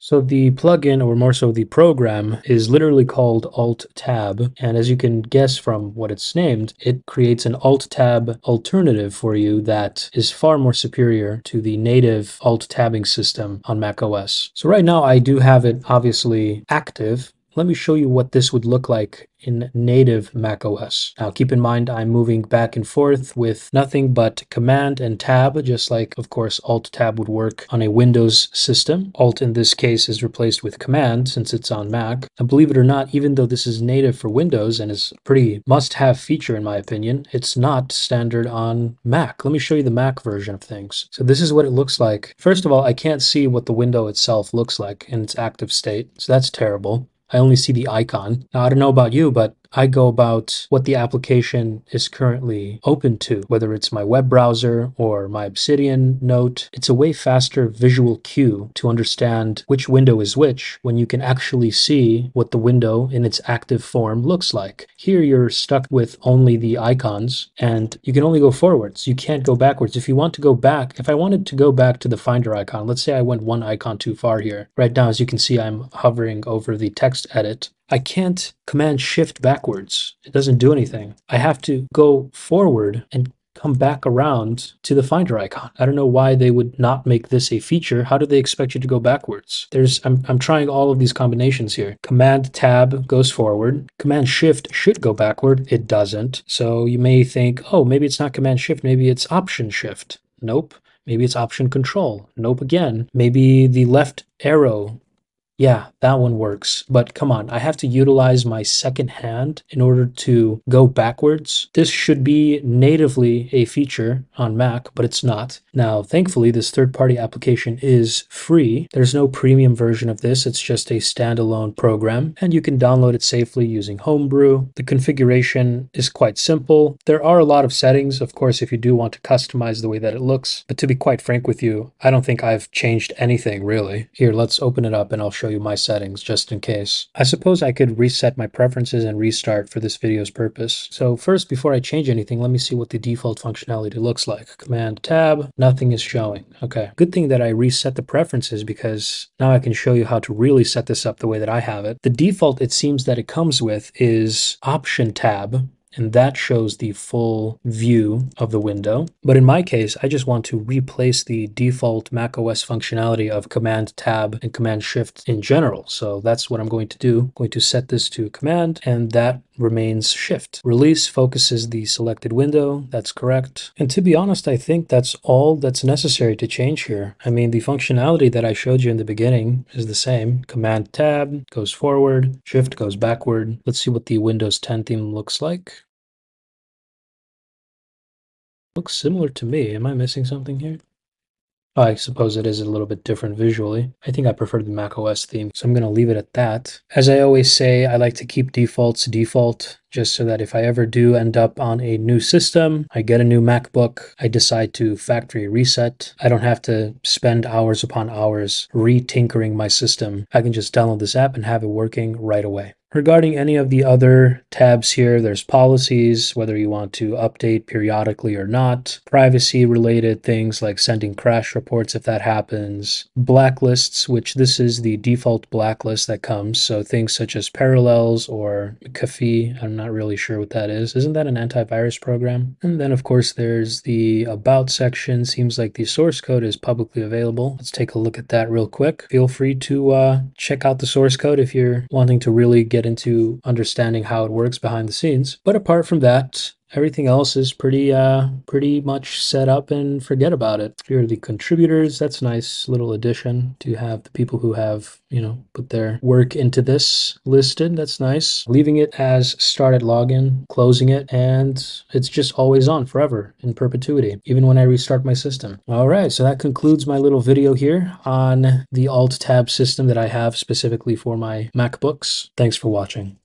So the plugin, or more so the program, is literally called Alt-Tab, and as you can guess from what it's named, it creates an Alt-Tab alternative for you that is far more superior to the native Alt-Tabbing system on macOS. So right now I do have it obviously active. Let me show you what this would look like in native macOS. Now keep in mind I'm moving back and forth with nothing but Command and Tab, just like of course Alt-Tab would work on a Windows system. Alt in this case is replaced with Command since it's on Mac. And believe it or not, even though this is native for Windows and is a pretty must-have feature in my opinion, it's not standard on Mac. Let me show you the Mac version of things. So this is what it looks like. First of all, I can't see what the window itself looks like in its active state, so that's terrible. I only see the icon. Now, I don't know about you, but I go about what the application is currently open to, whether it's my web browser or my Obsidian note. It's a way faster visual cue to understand which window is which when you can actually see what the window in its active form looks like. Here, you're stuck with only the icons and you can only go forwards. You can't go backwards. If you want to go back, if I wanted to go back to the Finder icon, let's say I went one icon too far here. Right now, as you can see, I'm hovering over the text edit. I can't Command Shift backwards. It doesn't do anything. I have to go forward and come back around to the Finder icon. I don't know why they would not make this a feature. How do they expect you to go backwards? I'm trying all of these combinations here. Command Tab goes forward. Command Shift should go backward. It doesn't. So you may think, oh, maybe it's not Command Shift. Maybe it's Option Shift. Nope. Maybe it's Option Control. Nope again. Maybe the left arrow. Yeah, that one works. But come on, I have to utilize my second hand in order to go backwards. This should be natively a feature on Mac, but it's not. Now, thankfully, this third-party application is free. There's no premium version of this. It's just a standalone program, and you can download it safely using Homebrew. The configuration is quite simple. There are a lot of settings, of course, if you do want to customize the way that it looks. But to be quite frank with you, I don't think I've changed anything, really. Here, let's open it up and I'll show you my settings just in case. I suppose I could reset my preferences and restart for this video's purpose. So first, before I change anything, let me see what the default functionality looks like. Command Tab, nothing is showing. Okay, good thing that I reset the preferences because now I can show you how to really set this up the way that I have it. The default it seems that it comes with is Option Tab, and that shows the full view of the window. But in my case, I just want to replace the default macOS functionality of Command Tab and Command Shift in general. So that's what I'm going to do. I'm going to set this to Command, and that remains Shift. Release focuses the selected window. That's correct. And to be honest, I think that's all that's necessary to change here. I mean, the functionality that I showed you in the beginning is the same. Command Tab goes forward, Shift goes backward. Let's see what the Windows 10 theme looks like. Looks similar to me. Am I missing something here? I suppose it is a little bit different visually. I think I prefer the macOS theme, so I'm going to leave it at that. As I always say, I like to keep defaults default, just so that if I ever do end up on a new system, I get a new MacBook, I decide to factory reset, I don't have to spend hours upon hours re-tinkering my system. I can just download this app and have it working right away. Regarding any of the other tabs here, there's policies, whether you want to update periodically or not, privacy-related things like sending crash reports if that happens, blacklists, which this is the default blacklist that comes, so things such as Parallels or McAfee, I'm not really sure what that is. Isn't that an antivirus program? And then, of course, there's the About section. Seems like the source code is publicly available. Let's take a look at that real quick. Feel free to check out the source code if you're wanting to really get into understanding how it works behind the scenes. But apart from that, everything else is pretty much set up and forget about it. Here are the contributors. That's a nice little addition to have the people who have, put their work into this listed. That's nice. Leaving it as start at login, closing it, and it's just always on forever in perpetuity, even when I restart my system. All right, so that concludes my little video here on the Alt-Tab system that I have specifically for my MacBooks. Thanks for watching.